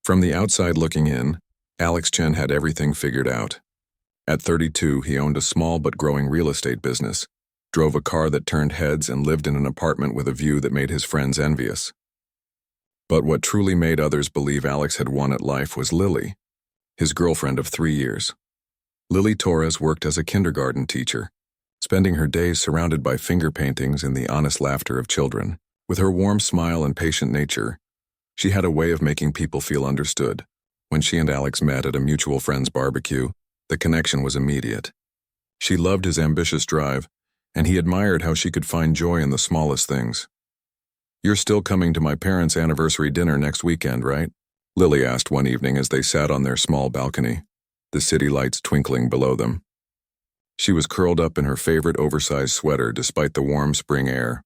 From the outside looking in, Alex Chen had everything figured out. At 32, he owned a small but growing real estate business, drove a car that turned heads, and lived in an apartment with a view that made his friends envious. But what truly made others believe Alex had won at life was Lily, his girlfriend of 3 years. Lily Torres worked as a kindergarten teacher, spending her days surrounded by finger paintings and the honest laughter of children. With her warm smile and patient nature, she had a way of making people feel understood. When she and Alex met at a mutual friend's barbecue, the connection was immediate. She loved his ambitious drive, and he admired how she could find joy in the smallest things. "You're still coming to my parents' anniversary dinner next weekend, right?" Lily asked one evening as they sat on their small balcony, the city lights twinkling below them. She was curled up in her favorite oversized sweater despite the warm spring air.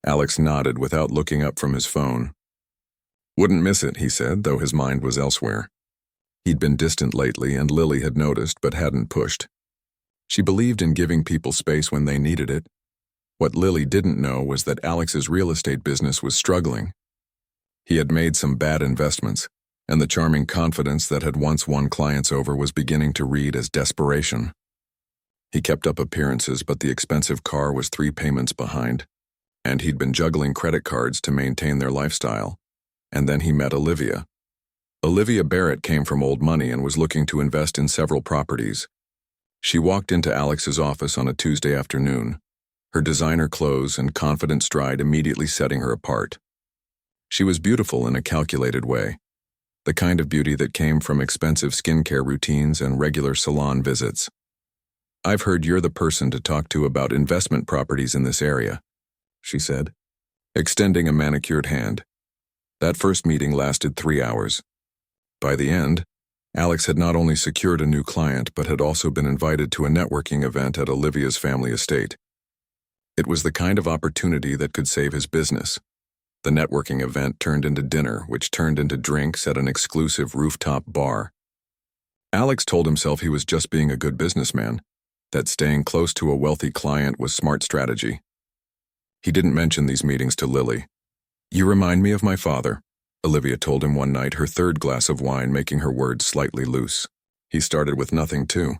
Alex nodded without looking up from his phone. "Wouldn't miss it," he said, though his mind was elsewhere. He'd been distant lately, and Lily had noticed but hadn't pushed. She believed in giving people space when they needed it. What Lily didn't know was that Alex's real estate business was struggling. He had made some bad investments, and the charming confidence that had once won clients over was beginning to read as desperation. He kept up appearances, but the expensive car was 3 payments behind, and he'd been juggling credit cards to maintain their lifestyle. And then he met Olivia. Olivia Barrett came from old money and was looking to invest in several properties. She walked into Alex's office on a Tuesday afternoon, her designer clothes and confident stride immediately setting her apart. She was beautiful in a calculated way, the kind of beauty that came from expensive skincare routines and regular salon visits. "I've heard you're the person to talk to about investment properties in this area," she said, extending a manicured hand. That first meeting lasted 3 hours. By the end, Alex had not only secured a new client but had also been invited to a networking event at Olivia's family estate. It was the kind of opportunity that could save his business. The networking event turned into dinner, which turned into drinks at an exclusive rooftop bar. Alex told himself he was just being a good businessman, that staying close to a wealthy client was smart strategy. He didn't mention these meetings to Lily. "You remind me of my father," Olivia told him one night, her 3rd glass of wine making her words slightly loose. "He started with nothing too.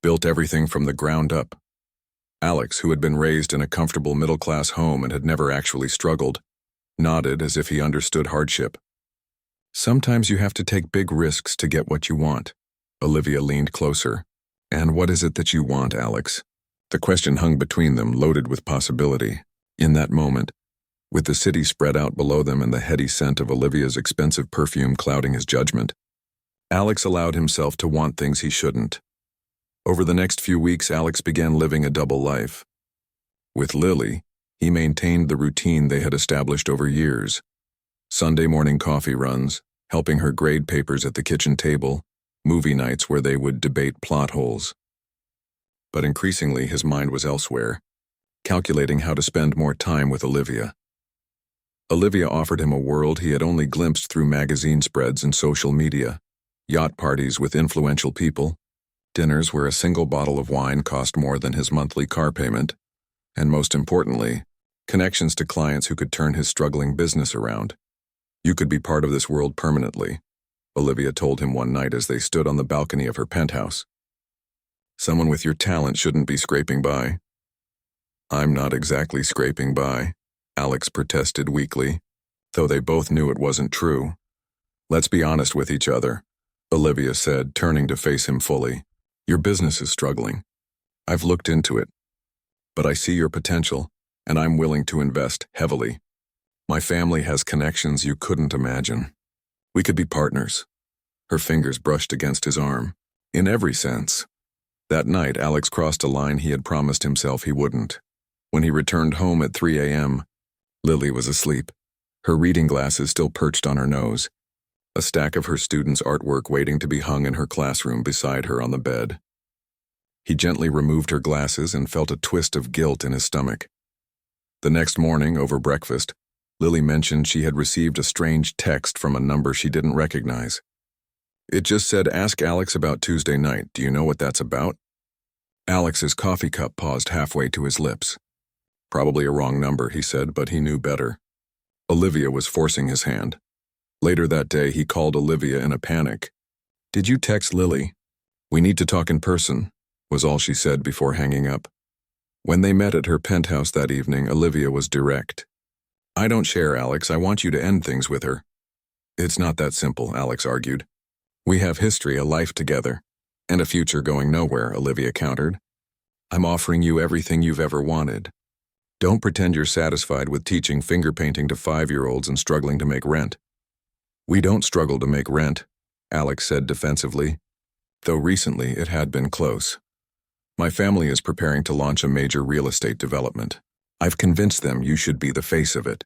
Built everything from the ground up." Alex, who had been raised in a comfortable middle-class home and had never actually struggled, nodded as if he understood hardship. "Sometimes you have to take big risks to get what you want." Olivia leaned closer. "And what is it that you want, Alex?" The question hung between them, loaded with possibility. In that moment, with the city spread out below them and the heady scent of Olivia's expensive perfume clouding his judgment, Alex allowed himself to want things he shouldn't. Over the next few weeks, Alex began living a double life. With Lily, he maintained the routine they had established over years. Sunday morning coffee runs, helping her grade papers at the kitchen table, movie nights where they would debate plot holes. But increasingly, his mind was elsewhere, calculating how to spend more time with Olivia. Olivia offered him a world he had only glimpsed through magazine spreads and social media: yacht parties with influential people, dinners where a single bottle of wine cost more than his monthly car payment, and most importantly, connections to clients who could turn his struggling business around. "You could be part of this world permanently," Olivia told him one night as they stood on the balcony of her penthouse. "Someone with your talent shouldn't be scraping by." "I'm not exactly scraping by," Alex protested weakly, though they both knew it wasn't true. "Let's be honest with each other," Olivia said, turning to face him fully. "Your business is struggling. I've looked into it. But I see your potential, and I'm willing to invest heavily. My family has connections you couldn't imagine. We could be partners." Her fingers brushed against his arm. "In every sense." That night, Alex crossed a line he had promised himself he wouldn't. When he returned home at 3 a.m., Lily was asleep, her reading glasses still perched on her nose, a stack of her students' artwork waiting to be hung in her classroom beside her on the bed. He gently removed her glasses and felt a twist of guilt in his stomach. The next morning, over breakfast, Lily mentioned she had received a strange text from a number she didn't recognize. It just said, "Ask Alex about Tuesday night. Do you know what that's about?" Alex's coffee cup paused halfway to his lips. "Probably a wrong number," he said, but he knew better. Olivia was forcing his hand. Later that day, he called Olivia in a panic. "Did you text Lily? We need to talk in person," was all she said before hanging up. When they met at her penthouse that evening, Olivia was direct. "I don't share, Alex. I want you to end things with her." "It's not that simple," Alex argued. "We have history, a life together, and a future going nowhere," Olivia countered. "I'm offering you everything you've ever wanted. Don't pretend you're satisfied with teaching finger painting to 5-year-olds and struggling to make rent." "We don't struggle to make rent," Alex said defensively, though recently it had been close. "My family is preparing to launch a major real estate development. I've convinced them you should be the face of it."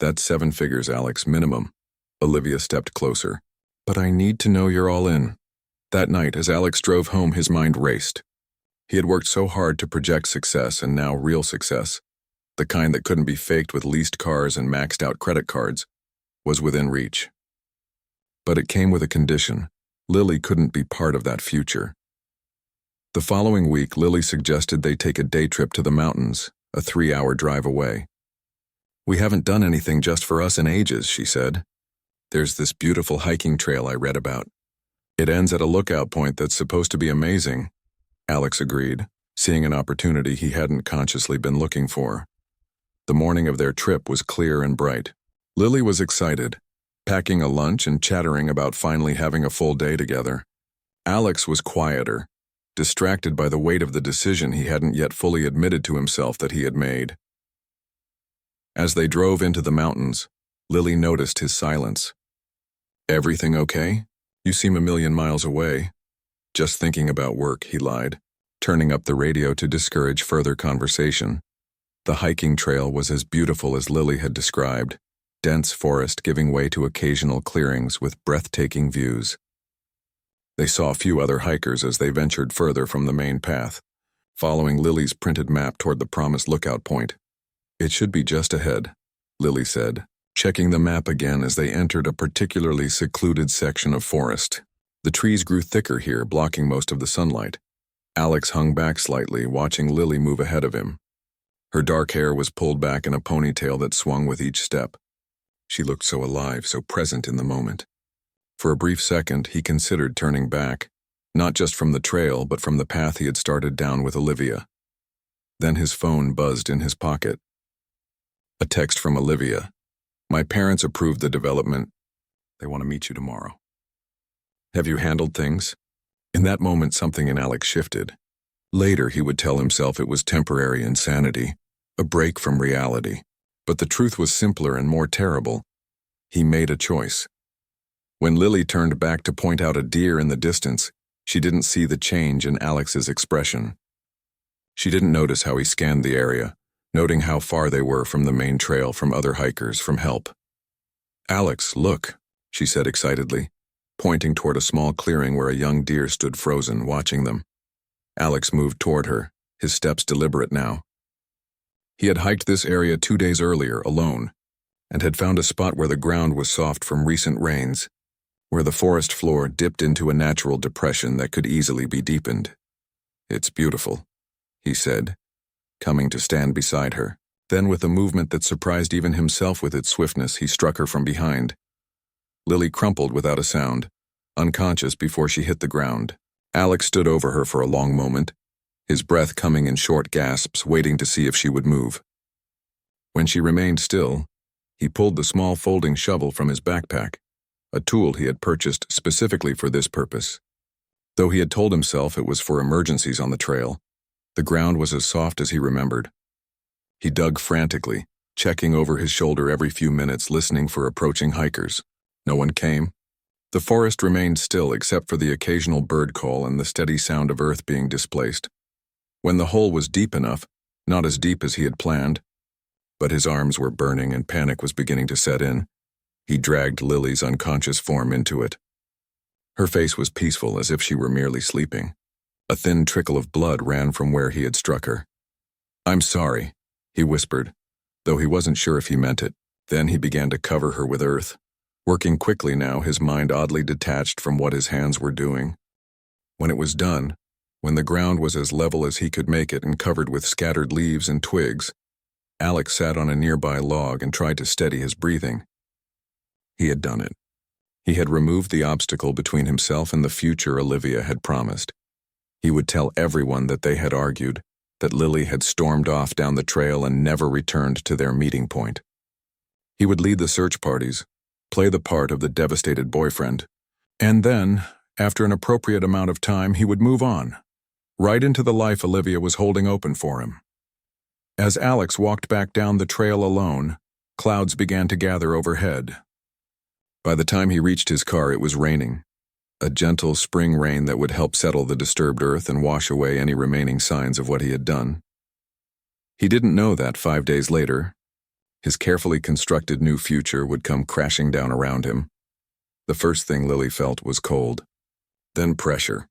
"That's 7 figures, Alex, minimum." Olivia stepped closer. "But I need to know you're all in." That night, as Alex drove home, his mind raced. He had worked so hard to project success, and now real success, the kind that couldn't be faked with leased cars and maxed-out credit cards, was within reach. But it came with a condition. Lily couldn't be part of that future. The following week, Lily suggested they take a day trip to the mountains, a 3-hour drive away. "We haven't done anything just for us in ages," she said. "There's this beautiful hiking trail I read about. It ends at a lookout point that's supposed to be amazing." Alex agreed, seeing an opportunity he hadn't consciously been looking for. The morning of their trip was clear and bright. Lily was excited, packing a lunch and chattering about finally having a full day together. Alex was quieter, distracted by the weight of the decision he hadn't yet fully admitted to himself that he had made. As they drove into the mountains, Lily noticed his silence. "Everything okay? You seem a million miles away." "Just thinking about work," he lied, turning up the radio to discourage further conversation. The hiking trail was as beautiful as Lily had described, dense forest giving way to occasional clearings with breathtaking views. They saw a few other hikers as they ventured further from the main path, following Lily's printed map toward the promised lookout point. "It should be just ahead," Lily said, checking the map again as they entered a particularly secluded section of forest. The trees grew thicker here, blocking most of the sunlight. Alex hung back slightly, watching Lily move ahead of him. Her dark hair was pulled back in a ponytail that swung with each step. She looked so alive, so present in the moment. For a brief second, he considered turning back, not just from the trail, but from the path he had started down with Olivia. Then his phone buzzed in his pocket. A text from Olivia. "My parents approved the development. They want to meet you tomorrow. Have you handled things?" In that moment, something in Alex shifted. Later, he would tell himself it was temporary insanity, a break from reality. But the truth was simpler and more terrible. He made a choice. When Lily turned back to point out a deer in the distance, she didn't see the change in Alex's expression. She didn't notice how he scanned the area, noting how far they were from the main trail, from other hikers, from help. "Alex, look," she said excitedly, pointing toward a small clearing where a young deer stood frozen, watching them. Alex moved toward her, his steps deliberate now. He had hiked this area 2 days earlier, alone, and had found a spot where the ground was soft from recent rains, where the forest floor dipped into a natural depression that could easily be deepened. "It's beautiful," he said, coming to stand beside her. Then, with a movement that surprised even himself with its swiftness, he struck her from behind. Lily crumpled without a sound, unconscious before she hit the ground. Alex stood over her for a long moment, his breath coming in short gasps, waiting to see if she would move. When she remained still, he pulled the small folding shovel from his backpack, a tool he had purchased specifically for this purpose. Though he had told himself it was for emergencies on the trail, the ground was as soft as he remembered. He dug frantically, checking over his shoulder every few minutes, listening for approaching hikers. No one came. The forest remained still except for the occasional bird call and the steady sound of earth being displaced. When the hole was deep enough, not as deep as he had planned, but his arms were burning and panic was beginning to set in, he dragged Lily's unconscious form into it. Her face was peaceful, as if she were merely sleeping. A thin trickle of blood ran from where he had struck her. "I'm sorry," he whispered, though he wasn't sure if he meant it. Then he began to cover her with earth, working quickly now, his mind oddly detached from what his hands were doing. When it was done, when the ground was as level as he could make it and covered with scattered leaves and twigs, Alex sat on a nearby log and tried to steady his breathing. He had done it. He had removed the obstacle between himself and the future Olivia had promised. He would tell everyone that they had argued, that Lily had stormed off down the trail and never returned to their meeting point. He would lead the search parties, play the part of the devastated boyfriend, and then, after an appropriate amount of time, he would move on, right into the life Olivia was holding open for him. As Alex walked back down the trail alone, clouds began to gather overhead. By the time he reached his car, it was raining, a gentle spring rain that would help settle the disturbed earth and wash away any remaining signs of what he had done. He didn't know that 5 days later, his carefully constructed new future would come crashing down around him. The first thing Lily felt was cold, then pressure,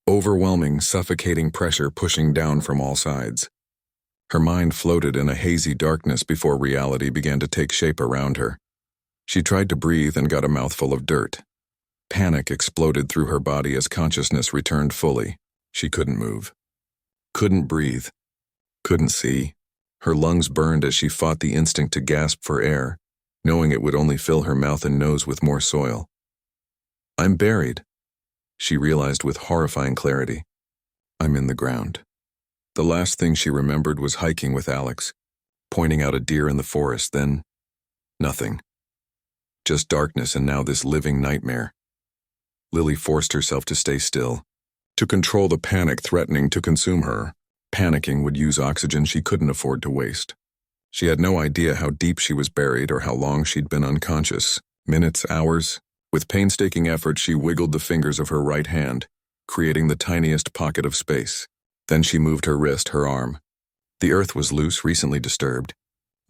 overwhelming, suffocating pressure pushing down from all sides. Her mind floated in a hazy darkness before reality began to take shape around her. She tried to breathe and got a mouthful of dirt. Panic exploded through her body as consciousness returned fully. She couldn't move, couldn't breathe, couldn't see. Her lungs burned as she fought the instinct to gasp for air, knowing it would only fill her mouth and nose with more soil. "I'm buried," she realized with horrifying clarity. "I'm in the ground." The last thing she remembered was hiking with Alex, pointing out a deer in the forest, then nothing. Just darkness and now this living nightmare. Lily forced herself to stay still, to control the panic threatening to consume her. Panicking would use oxygen she couldn't afford to waste. She had no idea how deep she was buried or how long she'd been unconscious. Minutes, hours. With painstaking effort, she wiggled the fingers of her right hand, creating the tiniest pocket of space. Then she moved her wrist, her arm. The earth was loose, recently disturbed,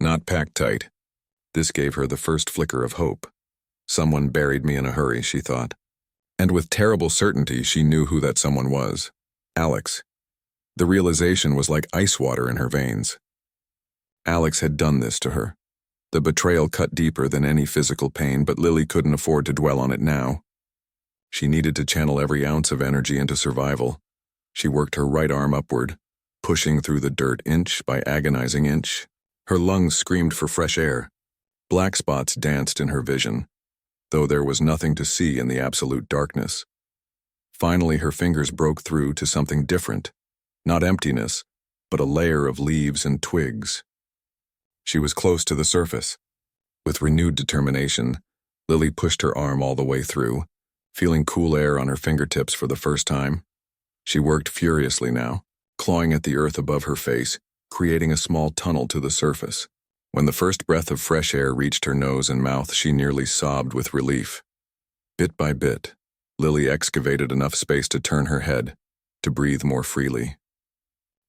not packed tight. This gave her the first flicker of hope. Someone buried me in a hurry, she thought. And with terrible certainty, she knew who that someone was. Alex. The realization was like ice water in her veins. Alex had done this to her. The betrayal cut deeper than any physical pain, but Lily couldn't afford to dwell on it now. She needed to channel every ounce of energy into survival. She worked her right arm upward, pushing through the dirt inch by agonizing inch. Her lungs screamed for fresh air. Black spots danced in her vision, though there was nothing to see in the absolute darkness. Finally, her fingers broke through to something different. Not emptiness, but a layer of leaves and twigs. She was close to the surface. With renewed determination, Lily pushed her arm all the way through, feeling cool air on her fingertips for the first time. She worked furiously now, clawing at the earth above her face, creating a small tunnel to the surface. When the first breath of fresh air reached her nose and mouth, she nearly sobbed with relief. Bit by bit, Lily excavated enough space to turn her head, to breathe more freely.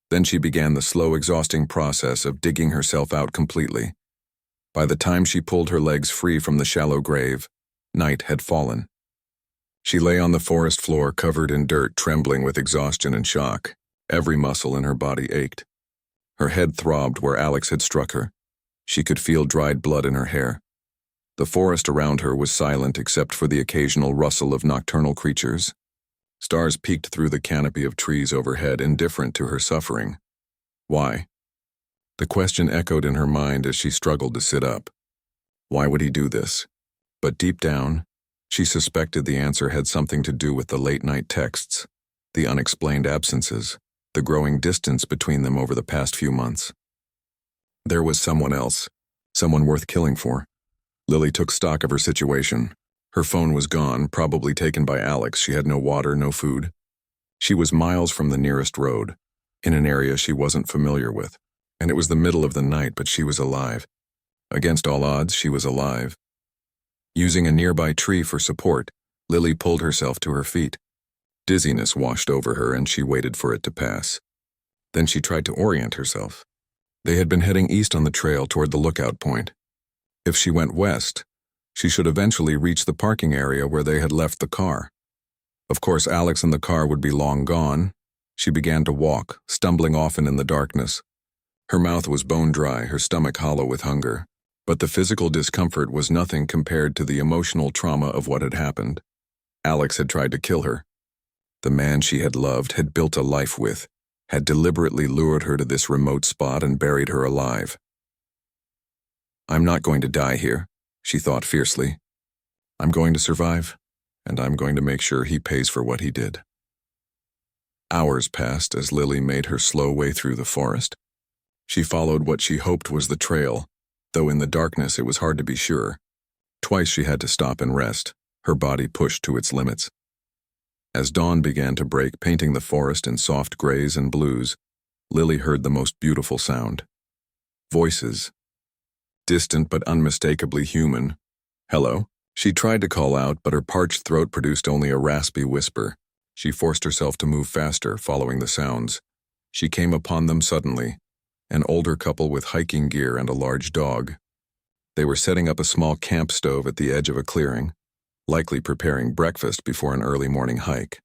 Then she began the slow, exhausting process of digging herself out completely. By the time she pulled her legs free from the shallow grave, night had fallen. She lay on the forest floor covered in dirt, trembling with exhaustion and shock. Every muscle in her body ached. Her head throbbed where Alex had struck her. She could feel dried blood in her hair. The forest around her was silent except for the occasional rustle of nocturnal creatures. Stars peeked through the canopy of trees overhead, indifferent to her suffering. Why? The question echoed in her mind as she struggled to sit up. Why would he do this? But deep down, she suspected the answer had something to do with the late-night texts, the unexplained absences, the growing distance between them over the past few months. There was someone else, someone worth killing for. Lily took stock of her situation. Her phone was gone, probably taken by Alex. She had no water, no food. She was miles from the nearest road, in an area she wasn't familiar with, and it was the middle of the night, but she was alive. Against all odds, she was alive. Using a nearby tree for support, Lily pulled herself to her feet. Dizziness washed over her, and she waited for it to pass. Then she tried to orient herself. They had been heading east on the trail toward the lookout point. If she went west, she should eventually reach the parking area where they had left the car. Of course, Alex and the car would be long gone. She began to walk, stumbling often in the darkness. Her mouth was bone dry, her stomach hollow with hunger. But the physical discomfort was nothing compared to the emotional trauma of what had happened. Alex had tried to kill her. The man she had loved, had built a life with, had deliberately lured her to this remote spot and buried her alive. "I'm not going to die here," she thought fiercely. I'm going to survive, and I'm going to make sure he pays for what he did. Hours passed as Lily made her slow way through the forest. She followed what she hoped was the trail, though in the darkness it was hard to be sure. Twice she had to stop and rest, her body pushed to its limits. As dawn began to break, painting the forest in soft grays and blues, Lily heard the most beautiful sound. Voices. Distant but unmistakably human. Hello? She tried to call out, but her parched throat produced only a raspy whisper. She forced herself to move faster, following the sounds. She came upon them suddenly, an older couple with hiking gear and a large dog. They were setting up a small camp stove at the edge of a clearing, likely preparing breakfast before an early morning hike.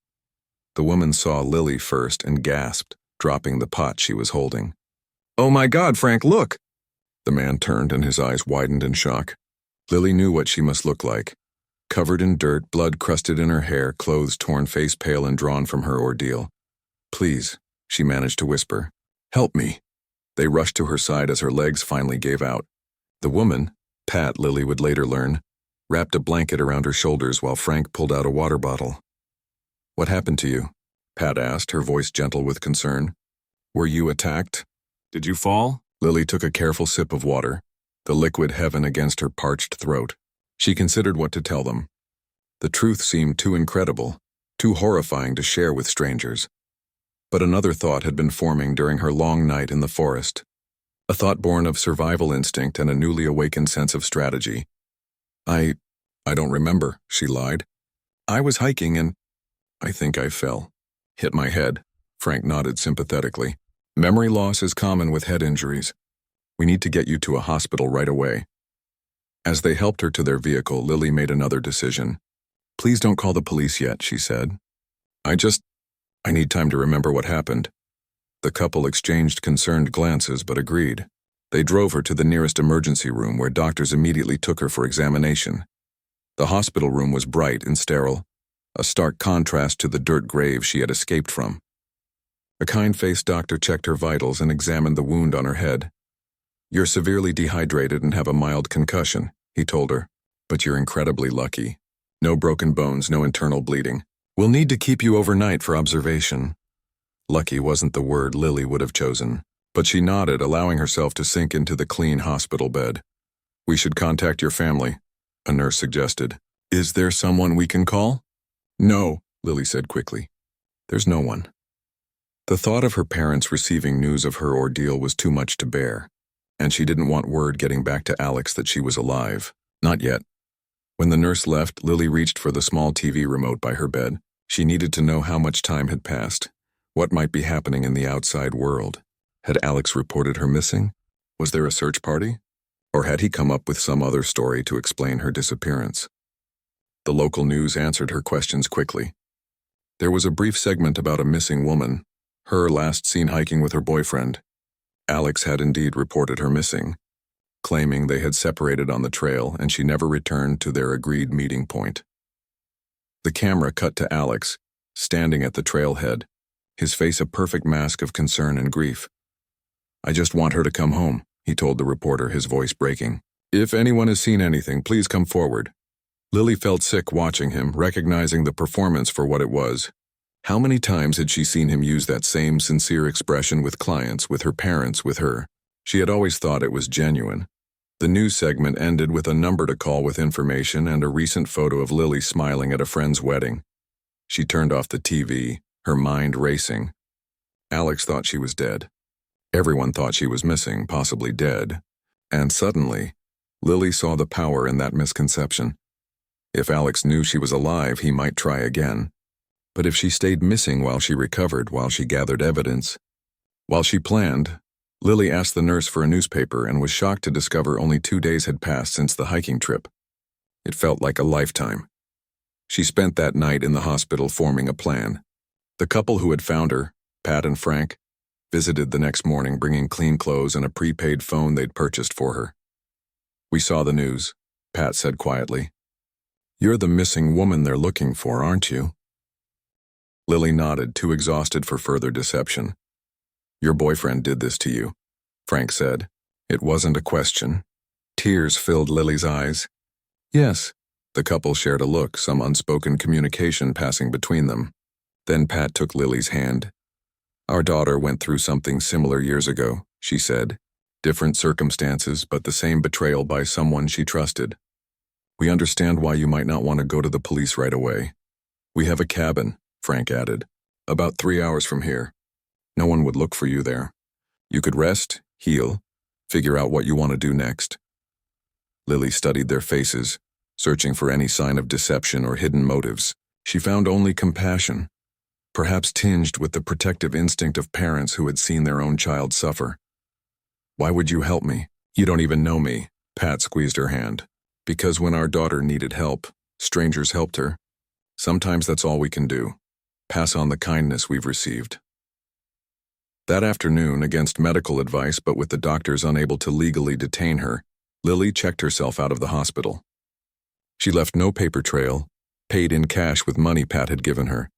The woman saw Lily first and gasped, dropping the pot she was holding. "Oh my God, Frank, look!" The man turned and his eyes widened in shock. Lily knew what she must look like. Covered in dirt, blood crusted in her hair, clothes torn, face pale and drawn from her ordeal. "Please," she managed to whisper. "Help me." They rushed to her side as her legs finally gave out. The woman, Pat, Lily would later learn, wrapped a blanket around her shoulders while Frank pulled out a water bottle. "What happened to you?" Pat asked, her voice gentle with concern. "Were you attacked? Did you fall?" Lily took a careful sip of water, the liquid heaven against her parched throat. She considered what to tell them. The truth seemed too incredible, too horrifying to share with strangers. But another thought had been forming during her long night in the forest. A thought born of survival instinct and a newly awakened sense of strategy. I don't remember," she lied. "I was hiking and I think I fell. Hit my head." Frank nodded sympathetically. "Memory loss is common with head injuries. We need to get you to a hospital right away." As they helped her to their vehicle, Lily made another decision. "Please don't call the police yet," she said. I need time to remember what happened." The couple exchanged concerned glances but agreed. They drove her to the nearest emergency room where doctors immediately took her for examination. The hospital room was bright and sterile, a stark contrast to the dirt grave she had escaped from. A kind-faced doctor checked her vitals and examined the wound on her head. "You're severely dehydrated and have a mild concussion," he told her. "But you're incredibly lucky. No broken bones, no internal bleeding. We'll need to keep you overnight for observation." Lucky wasn't the word Lily would have chosen, but she nodded, allowing herself to sink into the clean hospital bed. "We should contact your family," a nurse suggested. "Is there someone we can call?" "No," Lily said quickly. "There's no one." The thought of her parents receiving news of her ordeal was too much to bear, and she didn't want word getting back to Alex that she was alive. Not yet. When the nurse left, Lily reached for the small TV remote by her bed. She needed to know how much time had passed, what might be happening in the outside world. Had Alex reported her missing? Was there a search party? Or had he come up with some other story to explain her disappearance? The local news answered her questions quickly. There was a brief segment about a missing woman, her last seen hiking with her boyfriend. Alex had indeed reported her missing, claiming they had separated on the trail and she never returned to their agreed meeting point. The camera cut to Alex, standing at the trailhead, his face a perfect mask of concern and grief. "I just want her to come home," he told the reporter, his voice breaking. "If anyone has seen anything, please come forward." Lily felt sick watching him, recognizing the performance for what it was. How many times had she seen him use that same sincere expression with clients, with her parents, with her? She had always thought it was genuine. The news segment ended with a number to call with information and a recent photo of Lily smiling at a friend's wedding. She turned off the TV, her mind racing. Alex thought she was dead. Everyone thought she was missing, possibly dead. And suddenly, Lily saw the power in that misconception. If Alex knew she was alive, he might try again. But if she stayed missing while she recovered, while she gathered evidence, while she planned, Lily asked the nurse for a newspaper and was shocked to discover only 2 days had passed since the hiking trip. It felt like a lifetime. She spent that night in the hospital forming a plan. The couple who had found her, Pat and Frank, visited the next morning bringing clean clothes and a prepaid phone they'd purchased for her. "We saw the news," Pat said quietly. "You're the missing woman they're looking for, aren't you?" Lily nodded, too exhausted for further deception. "Your boyfriend did this to you," Frank said. It wasn't a question. Tears filled Lily's eyes. "Yes," The couple shared a look, some unspoken communication passing between them. Then Pat took Lily's hand. "Our daughter went through something similar years ago," she said. "Different circumstances, but the same betrayal by someone she trusted. We understand why you might not want to go to the police right away. We have a cabin," Frank added, "about 3 hours from here. No one would look for you there. You could rest, heal, figure out what you want to do next." Lily studied their faces, searching for any sign of deception or hidden motives. She found only compassion, perhaps tinged with the protective instinct of parents who had seen their own child suffer. "Why would you help me? You don't even know me." Pat squeezed her hand. "Because when our daughter needed help, strangers helped her. Sometimes that's all we can do. Pass on the kindness we've received." That afternoon, against medical advice but with the doctors unable to legally detain her, Lily checked herself out of the hospital. She left no paper trail, paid in cash with money Pat had given her,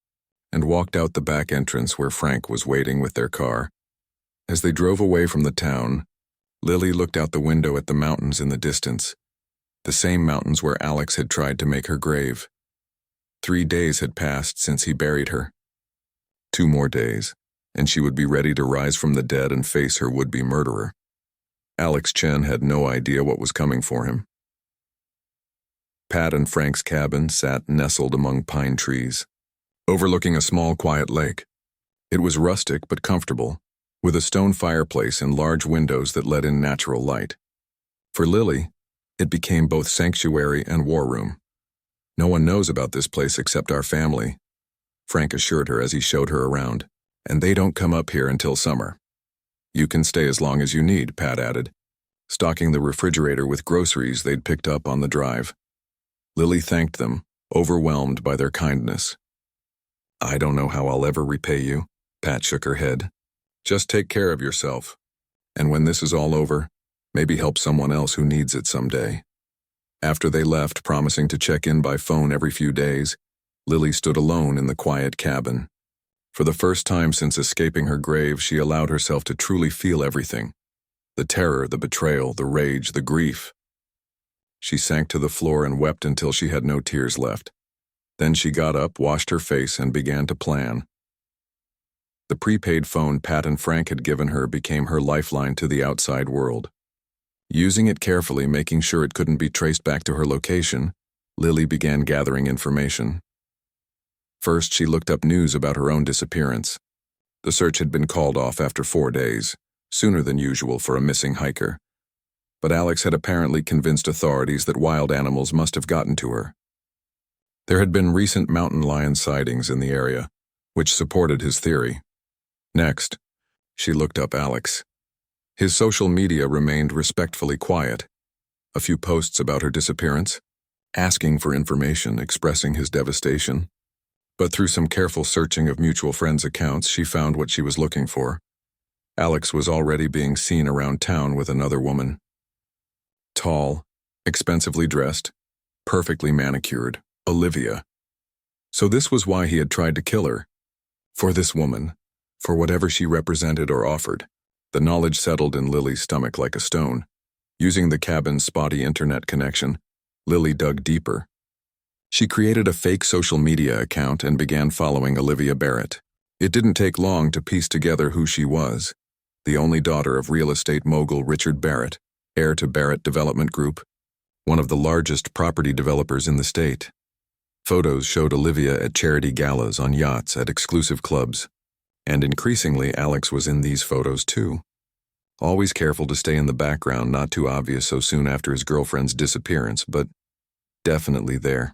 and walked out the back entrance where Frank was waiting with their car. As they drove away from the town, Lily looked out the window at the mountains in the distance, the same mountains where Alex had tried to make her grave. 3 days had passed since he buried her. 2 more days, and she would be ready to rise from the dead and face her would-be murderer. Alex Chen had no idea what was coming for him. Pat and Frank's cabin sat nestled among pine trees, overlooking a small, quiet lake. It was rustic but comfortable, with a stone fireplace and large windows that let in natural light. For Lily, it became both sanctuary and war room. "No one knows about this place except our family," Frank assured her as he showed her around, "and they don't come up here until summer." "You can stay as long as you need," Pat added, stocking the refrigerator with groceries they'd picked up on the drive. Lily thanked them, overwhelmed by their kindness. "I don't know how I'll ever repay you," Pat shook her head. "Just take care of yourself, and when this is all over, maybe help someone else who needs it someday." After they left, promising to check in by phone every few days, Lily stood alone in the quiet cabin. For the first time since escaping her grave, she allowed herself to truly feel everything. The terror, the betrayal, the rage, the grief. She sank to the floor and wept until she had no tears left. Then she got up, washed her face, and began to plan. The prepaid phone Pat and Frank had given her became her lifeline to the outside world. Using it carefully, making sure it couldn't be traced back to her location, Lily began gathering information. First, she looked up news about her own disappearance. The search had been called off after 4 days, sooner than usual for a missing hiker. But Alex had apparently convinced authorities that wild animals must have gotten to her. There had been recent mountain lion sightings in the area, which supported his theory. Next, she looked up Alex. His social media remained respectfully quiet. A few posts about her disappearance, asking for information, expressing his devastation. But through some careful searching of mutual friends' accounts, she found what she was looking for. Alex was already being seen around town with another woman. Tall, expensively dressed, perfectly manicured, Olivia. So this was why he had tried to kill her. For this woman, for whatever she represented or offered. The knowledge settled in Lily's stomach like a stone. Using the cabin's spotty internet connection, Lily dug deeper. She created a fake social media account and began following Olivia Barrett. It didn't take long to piece together who she was. The only daughter of real estate mogul Richard Barrett, heir to Barrett Development Group, one of the largest property developers in the state. Photos showed Olivia at charity galas, on yachts, at exclusive clubs. And increasingly, Alex was in these photos too. Always careful to stay in the background, not too obvious so soon after his girlfriend's disappearance, but definitely there.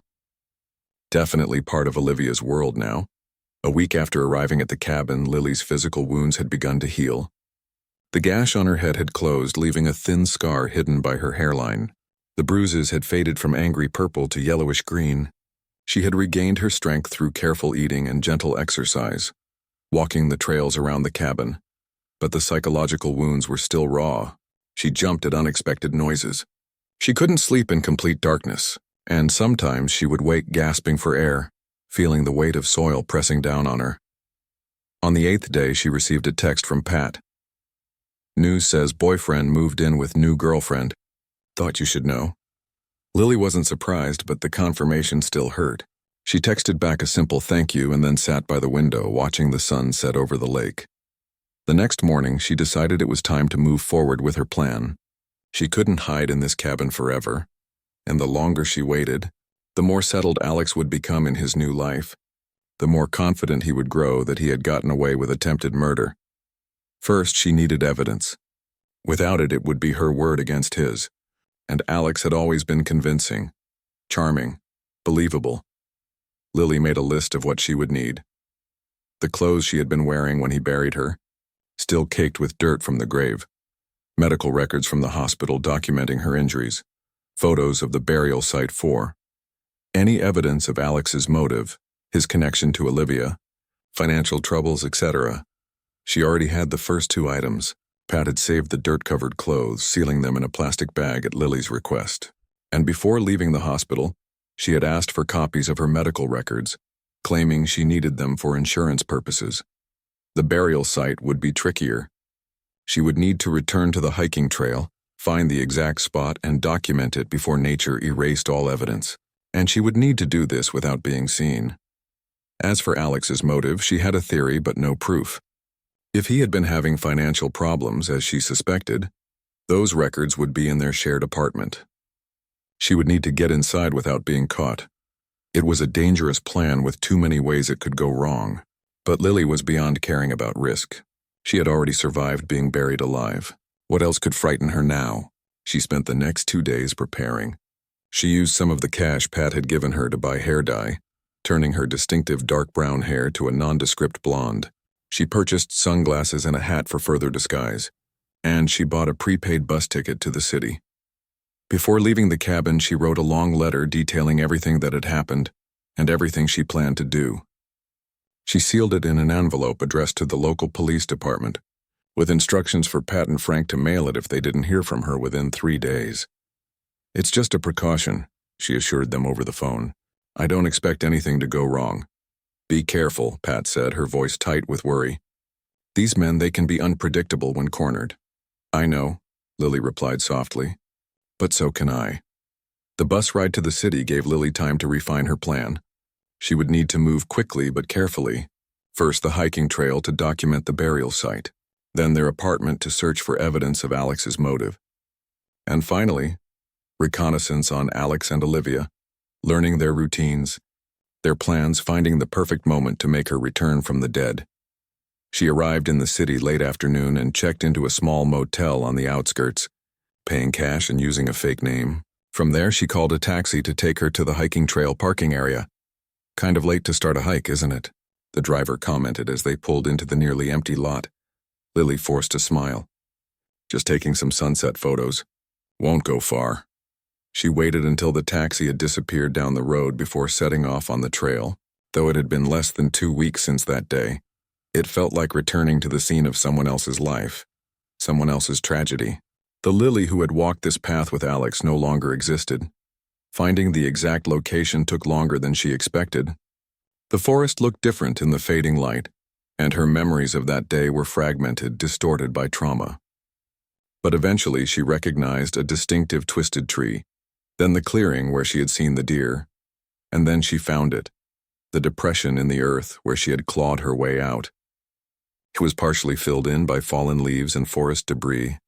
Definitely part of Olivia's world now. A week after arriving at the cabin, Lily's physical wounds had begun to heal. The gash on her head had closed, leaving a thin scar hidden by her hairline. The bruises had faded from angry purple to yellowish green. She had regained her strength through careful eating and gentle exercise, walking the trails around the cabin. But the psychological wounds were still raw. She jumped at unexpected noises. She couldn't sleep in complete darkness, and sometimes she would wake gasping for air, feeling the weight of soil pressing down on her. On the 8th day, she received a text from Pat. "News says boyfriend moved in with new girlfriend. Thought you should know." Lily wasn't surprised, but the confirmation still hurt. She texted back a simple thank you and then sat by the window watching the sun set over the lake. The next morning, she decided it was time to move forward with her plan. She couldn't hide in this cabin forever, and the longer she waited, the more settled Alex would become in his new life, the more confident he would grow that he had gotten away with attempted murder. First, she needed evidence. Without it, it would be her word against his, and Alex had always been convincing, charming, believable. Lily made a list of what she would need. The clothes she had been wearing when he buried her, still caked with dirt from the grave. Medical records from the hospital documenting her injuries. Photos of the burial site 4. Any evidence of Alex's motive, his connection to Olivia, financial troubles, etc. She already had the first 2 items. Pat had saved the dirt-covered clothes, sealing them in a plastic bag at Lily's request. And before leaving the hospital, she had asked for copies of her medical records, claiming she needed them for insurance purposes. The burial site would be trickier. She would need to return to the hiking trail, find the exact spot, and document it before nature erased all evidence. And she would need to do this without being seen. As for Alex's motive, she had a theory but no proof. If he had been having financial problems, as she suspected, those records would be in their shared apartment. She would need to get inside without being caught. It was a dangerous plan with too many ways it could go wrong. But Lily was beyond caring about risk. She had already survived being buried alive. What else could frighten her now? She spent the next 2 days preparing. She used some of the cash Pat had given her to buy hair dye, turning her distinctive dark brown hair to a nondescript blonde. She purchased sunglasses and a hat for further disguise, and she bought a prepaid bus ticket to the city. Before leaving the cabin, she wrote a long letter detailing everything that had happened and everything she planned to do. She sealed it in an envelope addressed to the local police department, with instructions for Pat and Frank to mail it if they didn't hear from her within 3 days. "It's just a precaution," she assured them over the phone. "I don't expect anything to go wrong." "Be careful," Pat said, her voice tight with worry. "These men, they can be unpredictable when cornered." "I know," Lily replied softly. "But so can I." The bus ride to the city gave Lily time to refine her plan. She would need to move quickly but carefully. First, the hiking trail to document the burial site. Then their apartment to search for evidence of Alex's motive. And finally, reconnaissance on Alex and Olivia, learning their routines, their plans, finding the perfect moment to make her return from the dead. She arrived in the city late afternoon and checked into a small motel on the outskirts, paying cash and using a fake name. From there, she called a taxi to take her to the hiking trail parking area. "Kind of late to start a hike, isn't it?" the driver commented as they pulled into the nearly empty lot. Lily forced a smile. "Just taking some sunset photos. Won't go far." She waited until the taxi had disappeared down the road before setting off on the trail. Though it had been less than 2 weeks since that day, it felt like returning to the scene of someone else's life, someone else's tragedy. The Lily who had walked this path with Alex no longer existed. Finding the exact location took longer than she expected. The forest looked different in the fading light, and her memories of that day were fragmented, distorted by trauma. But eventually she recognized a distinctive twisted tree, then the clearing where she had seen the deer, and then she found it, the depression in the earth where she had clawed her way out. It was partially filled in by fallen leaves and forest debris,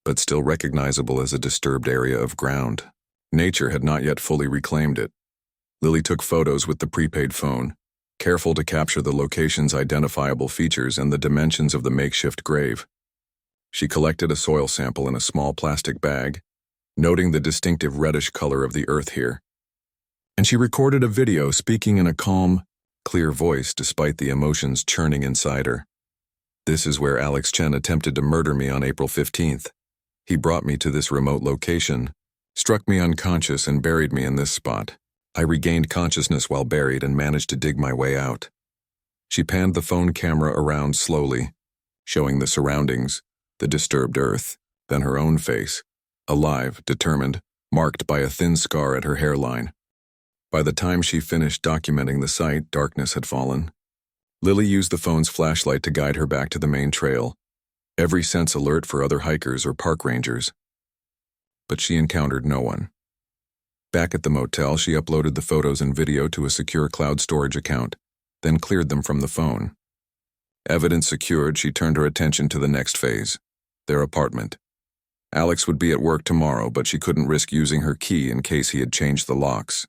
but still recognizable as a disturbed area of ground. Nature had not yet fully reclaimed it. Lily took photos with the prepaid phone, careful to capture the location's identifiable features and the dimensions of the makeshift grave. She collected a soil sample in a small plastic bag, noting the distinctive reddish color of the earth here. And she recorded a video speaking in a calm, clear voice despite the emotions churning inside her. "This is where Alex Chen attempted to murder me on April 15th. He brought me to this remote location, struck me unconscious and buried me in this spot. I regained consciousness while buried and managed to dig my way out." She panned the phone camera around slowly, showing the surroundings, the disturbed earth, then her own face, alive, determined, marked by a thin scar at her hairline. By the time she finished documenting the site, darkness had fallen. Lily used the phone's flashlight to guide her back to the main trail, every sense alert for other hikers or park rangers. But she encountered no one. Back at the motel, she uploaded the photos and video to a secure cloud storage account, then cleared them from the phone. Evidence secured, she turned her attention to the next phase, their apartment. Alex would be at work tomorrow, but she couldn't risk using her key in case he had changed the locks.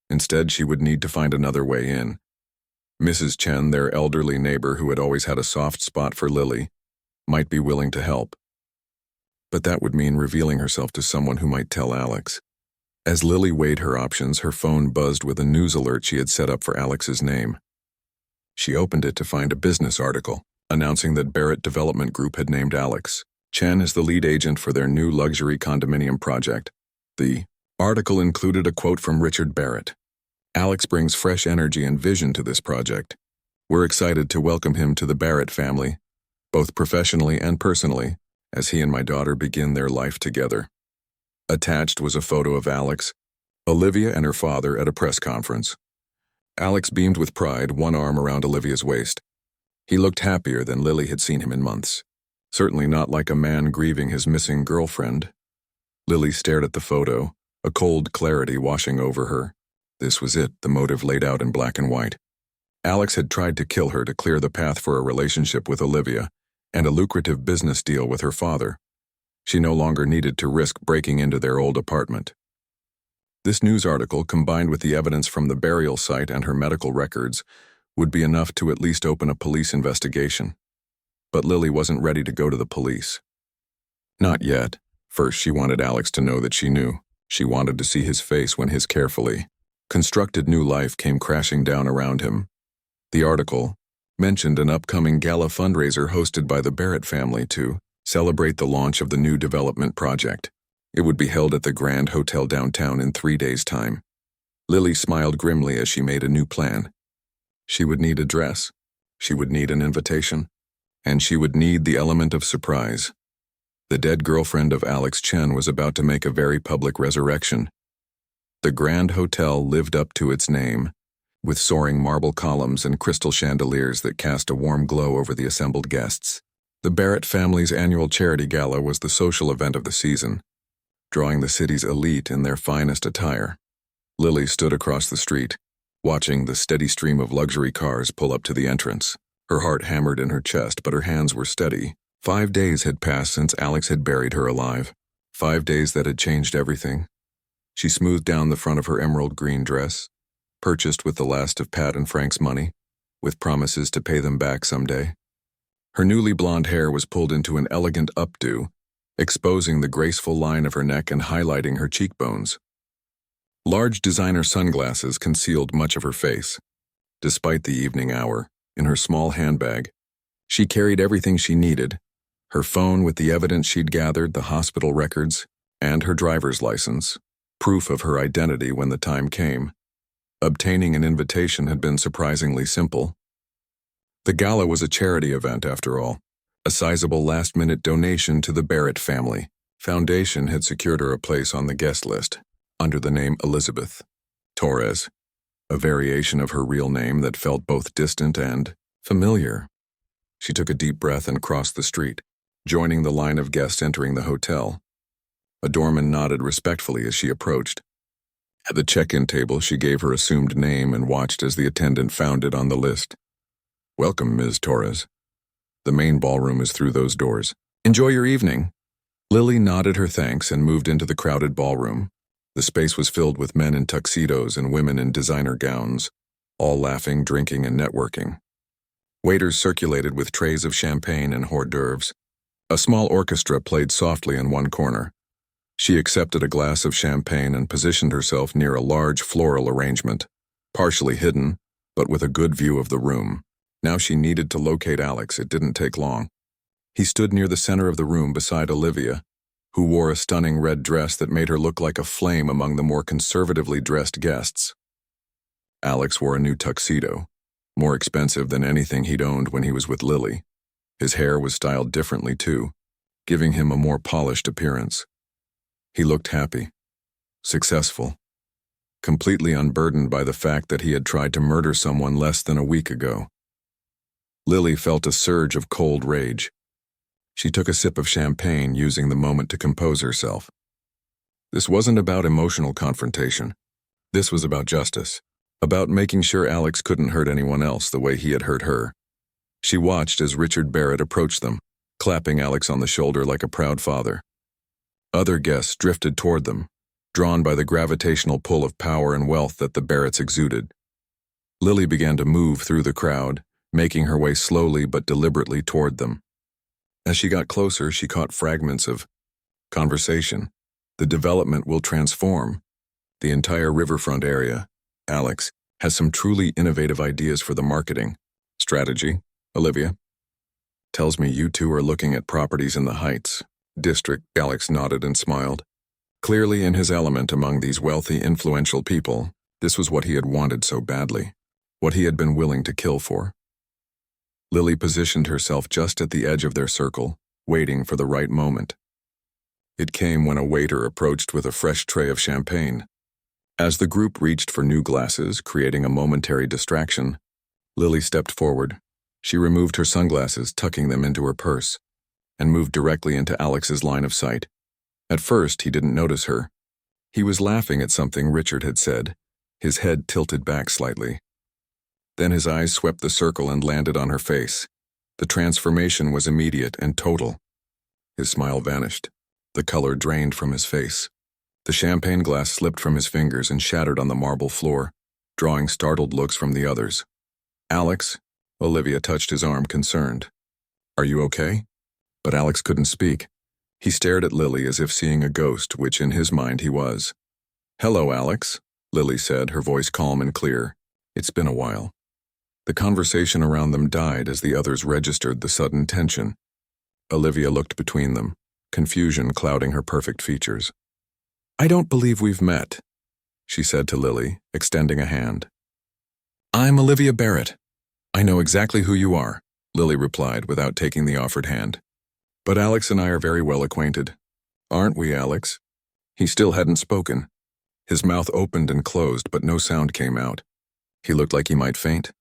Instead, she would need to find another way in. Mrs. Chen, their elderly neighbor who had always had a soft spot for Lily, might be willing to help. But that would mean revealing herself to someone who might tell Alex. As Lily weighed her options, her phone buzzed with a news alert she had set up for Alex's name. She opened it to find a business article announcing that Barrett Development Group had named Alex Chen as the lead agent for their new luxury condominium project. The article included a quote from Richard Barrett. "Alex brings fresh energy and vision to this project. We're excited to welcome him to the Barrett family, both professionally and personally, as he and my daughter begin their life together." Attached was a photo of Alex, Olivia, and her father at a press conference. Alex beamed with pride, one arm around Olivia's waist. He looked happier than Lily had seen him in months. Certainly not like a man grieving his missing girlfriend. Lily stared at the photo, a cold clarity washing over her. This was it, the motive laid out in black and white. Alex had tried to kill her to clear the path for a relationship with Olivia and a lucrative business deal with her father. She no longer needed to risk breaking into their old apartment. This news article, combined with the evidence from the burial site and her medical records, would be enough to at least open a police investigation. But Lily wasn't ready to go to the police. Not yet. First, she wanted Alex to know that she knew. She wanted to see his face when his carefully constructed new life came crashing down around him. The article mentioned an upcoming gala fundraiser hosted by the Barrett family to celebrate the launch of the new development project. It would be held at the Grand Hotel downtown in 3 days' time. Lily smiled grimly as she made a new plan. She would need a dress, she would need an invitation, and she would need the element of surprise. The dead girlfriend of Alex Chen was about to make a very public resurrection. The Grand Hotel lived up to its name, with soaring marble columns and crystal chandeliers that cast a warm glow over the assembled guests. The Barrett family's annual charity gala was the social event of the season, drawing the city's elite in their finest attire. Lily stood across the street, watching the steady stream of luxury cars pull up to the entrance. Her heart hammered in her chest, but her hands were steady. 5 days had passed since Alex had buried her alive. 5 days that had changed everything. She smoothed down the front of her emerald green dress, purchased with the last of Pat and Frank's money, with promises to pay them back someday. Her newly blonde hair was pulled into an elegant updo, exposing the graceful line of her neck and highlighting her cheekbones. Large designer sunglasses concealed much of her face. Despite the evening hour, in her small handbag, she carried everything she needed: her phone with the evidence she'd gathered, the hospital records, and her driver's license, proof of her identity when the time came. Obtaining an invitation had been surprisingly simple. The gala was a charity event, after all. A sizable last-minute donation to the Barrett family Foundation had secured her a place on the guest list, under the name Elizabeth Torres, a variation of her real name that felt both distant and familiar. She took a deep breath and crossed the street, joining the line of guests entering the hotel. A doorman nodded respectfully as she approached. At the check-in table, she gave her assumed name and watched as the attendant found it on the list. "Welcome, Ms. Torres. The main ballroom is through those doors. Enjoy your evening." Lily nodded her thanks and moved into the crowded ballroom. The space was filled with men in tuxedos and women in designer gowns, all laughing, drinking, and networking. Waiters circulated with trays of champagne and hors d'oeuvres. A small orchestra played softly in one corner. She accepted a glass of champagne and positioned herself near a large floral arrangement, partially hidden, but with a good view of the room. Now she needed to locate Alex. It didn't take long. He stood near the center of the room beside Olivia, who wore a stunning red dress that made her look like a flame among the more conservatively dressed guests. Alex wore a new tuxedo, more expensive than anything he'd owned when he was with Lily. His hair was styled differently too, giving him a more polished appearance. He looked happy, successful, completely unburdened by the fact that he had tried to murder someone less than a week ago. Lily felt a surge of cold rage. She took a sip of champagne, using the moment to compose herself. This wasn't about emotional confrontation. This was about justice, about making sure Alex couldn't hurt anyone else the way he had hurt her. She watched as Richard Barrett approached them, clapping Alex on the shoulder like a proud father. Other guests drifted toward them, drawn by the gravitational pull of power and wealth that the Barretts exuded. Lily began to move through the crowd, making her way slowly but deliberately toward them. As she got closer, she caught fragments of conversation. The development will transform the entire riverfront area. Alex has some truly innovative ideas for the marketing strategy. Olivia tells me you two are looking at properties in the Heights district. Alex nodded and smiled. Clearly in his element among these wealthy, influential people, this was what he had wanted so badly, what he had been willing to kill for. Lily positioned herself just at the edge of their circle, waiting for the right moment. It came when a waiter approached with a fresh tray of champagne. As the group reached for new glasses, creating a momentary distraction, Lily stepped forward. She removed her sunglasses, tucking them into her purse, and moved directly into Alex's line of sight. At first, he didn't notice her. He was laughing at something Richard had said, his head tilted back slightly. Then his eyes swept the circle and landed on her face. The transformation was immediate and total. His smile vanished. The color drained from his face. The champagne glass slipped from his fingers and shattered on the marble floor, drawing startled looks from the others. Alex? Olivia touched his arm, concerned. Are you okay? But Alex couldn't speak. He stared at Lily as if seeing a ghost, which in his mind he was. Hello, Alex, Lily said, her voice calm and clear. It's been a while. The conversation around them died as the others registered the sudden tension. Olivia looked between them, confusion clouding her perfect features. I don't believe we've met, she said to Lily, extending a hand. I'm Olivia Barrett. I know exactly who you are, Lily replied without taking the offered hand. But Alex and I are very well acquainted. Aren't we, Alex? He still hadn't spoken. His mouth opened and closed, but no sound came out. He looked like he might faint.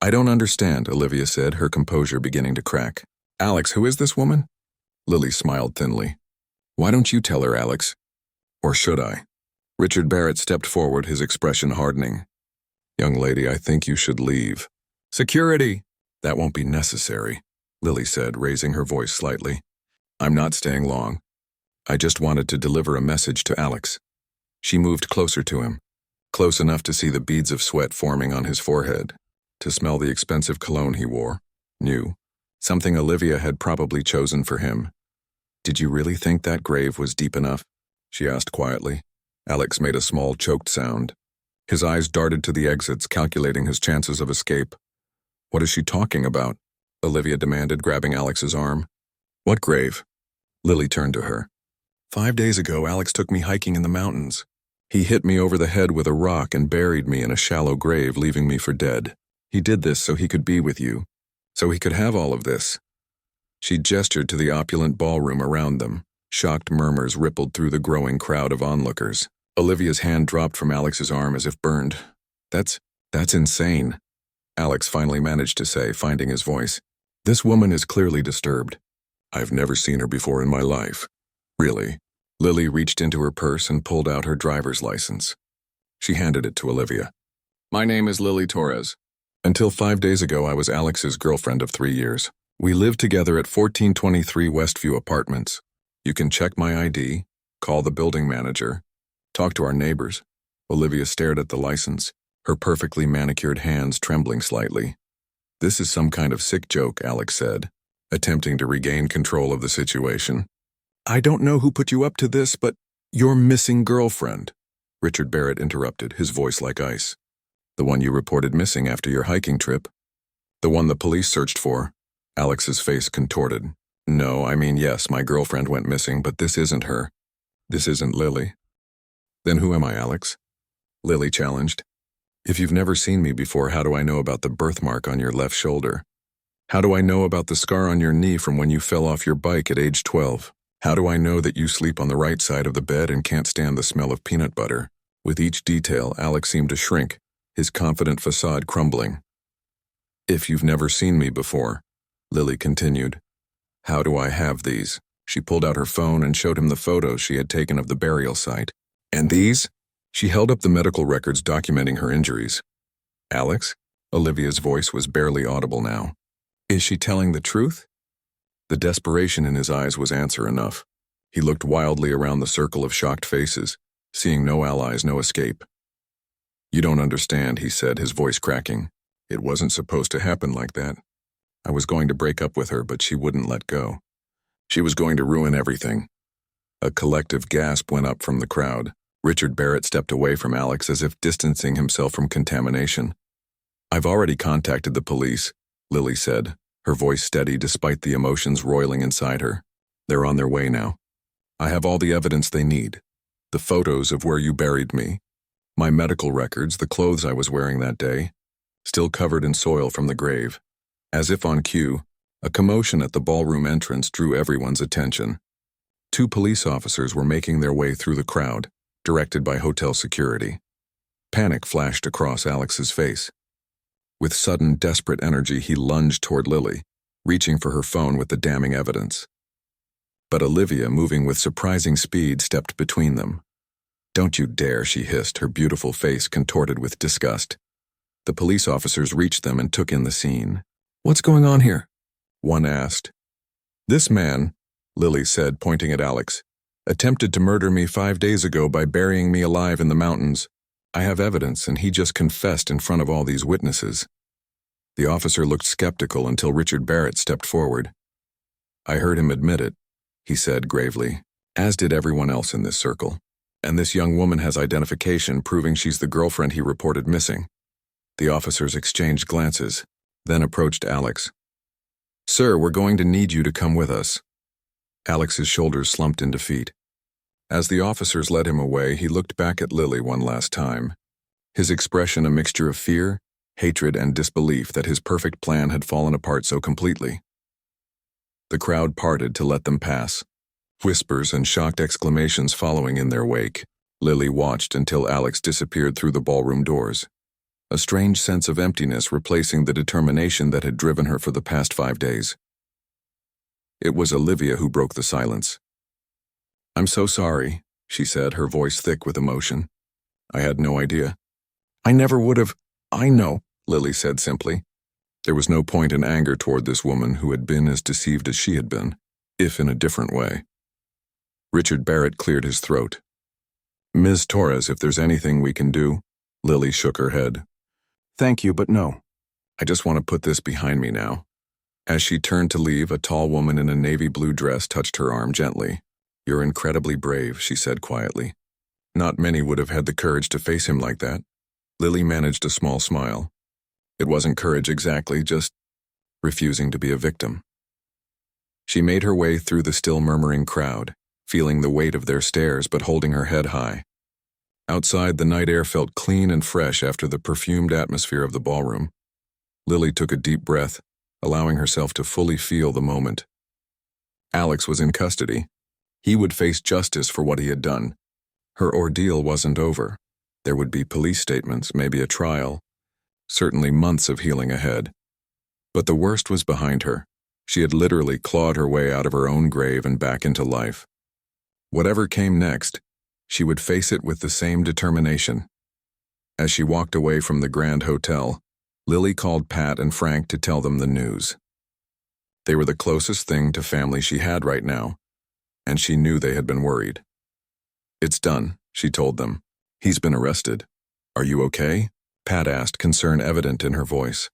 I don't understand, Olivia said, her composure beginning to crack. Alex, who is this woman? Lily smiled thinly. Why don't you tell her, Alex? Or should I? Richard Barrett stepped forward, his expression hardening. Young lady, I think you should leave. Security! That won't be necessary, Lily said, raising her voice slightly. I'm not staying long. I just wanted to deliver a message to Alex. She moved closer to him, close enough to see the beads of sweat forming on his forehead, to smell the expensive cologne he wore, new, something Olivia had probably chosen for him. Did you really think that grave was deep enough? She asked quietly. Alex made a small choked sound. His eyes darted to the exits, calculating his chances of escape. What is she talking about? Olivia demanded, grabbing Alex's arm. What grave? Lily turned to her. 5 days ago, Alex took me hiking in the mountains. He hit me over the head with a rock and buried me in a shallow grave, leaving me for dead. He did this so he could be with you, so he could have all of this. She gestured to the opulent ballroom around them. Shocked murmurs rippled through the growing crowd of onlookers. Olivia's hand dropped from Alex's arm as if burned. That's insane, Alex finally managed to say, finding his voice. This woman is clearly disturbed. I've never seen her before in my life. Really? Lily reached into her purse and pulled out her driver's license. She handed it to Olivia. My name is Lily Torres. Until 5 days ago, I was Alex's girlfriend of 3 years. We lived together at 1423 Westview Apartments. You can check my ID, call the building manager, talk to our neighbors. Olivia stared at the license, her perfectly manicured hands trembling slightly. This is some kind of sick joke, Alex said, attempting to regain control of the situation. I don't know who put you up to this, but your missing girlfriend, Richard Barrett interrupted, his voice like ice. The one you reported missing after your hiking trip. The one the police searched for. Alex's face contorted. No, I mean, yes, my girlfriend went missing, but this isn't her. This isn't Lily. Then who am I, Alex? Lily challenged. If you've never seen me before, how do I know about the birthmark on your left shoulder? How do I know about the scar on your knee from when you fell off your bike at age 12? How do I know that you sleep on the right side of the bed and can't stand the smell of peanut butter? With each detail, Alex seemed to shrink, his confident facade crumbling. If you've never seen me before, Lily continued, how do I have these She pulled out her phone and showed him the photos she had taken of the burial site. And these? She held up the medical records documenting her injuries. Alex? Olivia's voice was barely audible now. Is she telling the truth? The desperation in his eyes was answer enough. He looked wildly around the circle of shocked faces, seeing no allies, no escape. You don't understand, he said, his voice cracking. It wasn't supposed to happen like that. I was going to break up with her, but she wouldn't let go. She was going to ruin everything. A collective gasp went up from the crowd. Richard Barrett stepped away from Alex as if distancing himself from contamination. I've already contacted the police, Lily said, her voice steady despite the emotions roiling inside her. They're on their way now. I have all the evidence they need. The photos of where you buried me, my medical records, the clothes I was wearing that day, still covered in soil from the grave. As if on cue, a commotion at the ballroom entrance drew everyone's attention. 2 police officers were making their way through the crowd, directed by hotel security. Panic flashed across Alex's face. With sudden, desperate energy, he lunged toward Lily, reaching for her phone with the damning evidence. But Olivia, moving with surprising speed, stepped between them. Don't you dare, she hissed, her beautiful face contorted with disgust. The police officers reached them and took in the scene. What's going on here? One asked. This man, Lily said, pointing at Alex, attempted to murder me 5 days ago by burying me alive in the mountains. I have evidence, and he just confessed in front of all these witnesses. The officer looked skeptical until Richard Barrett stepped forward. I heard him admit it, he said gravely, as did everyone else in this circle. And this young woman has identification proving she's the girlfriend he reported missing. The officers exchanged glances, then approached Alex. Sir, we're going to need you to come with us. Alex's shoulders slumped in defeat. As the officers led him away, he looked back at Lily one last time, his expression a mixture of fear, hatred, and disbelief that his perfect plan had fallen apart so completely. The crowd parted to let them pass, whispers and shocked exclamations following in their wake. Lily watched until Alex disappeared through the ballroom doors, a strange sense of emptiness replacing the determination that had driven her for the past 5 days. It was Olivia who broke the silence. I'm so sorry, she said, her voice thick with emotion. I had no idea. I never would have. I know, Lily said simply. There was no point in anger toward this woman who had been as deceived as she had been, if in a different way. Richard Barrett cleared his throat. Ms. Torres, if there's anything we can do. Lily shook her head. Thank you, but no. I just want to put this behind me now. As she turned to leave, a tall woman in a navy blue dress touched her arm gently. You're incredibly brave, she said quietly. Not many would have had the courage to face him like that. Lily managed a small smile. It wasn't courage exactly, just refusing to be a victim. She made her way through the still murmuring crowd, feeling the weight of their stares but holding her head high. Outside, the night air felt clean and fresh after the perfumed atmosphere of the ballroom. Lily took a deep breath, allowing herself to fully feel the moment. Alex was in custody. He would face justice for what he had done. Her ordeal wasn't over. There would be police statements, maybe a trial, certainly months of healing ahead. But the worst was behind her. She had literally clawed her way out of her own grave and back into life. Whatever came next, she would face it with the same determination. As she walked away from the Grand Hotel, Lily called Pat and Frank to tell them the news. They were the closest thing to family she had right now, and she knew they had been worried. It's done, she told them. He's been arrested. Are you okay? Pat asked, concern evident in her voice.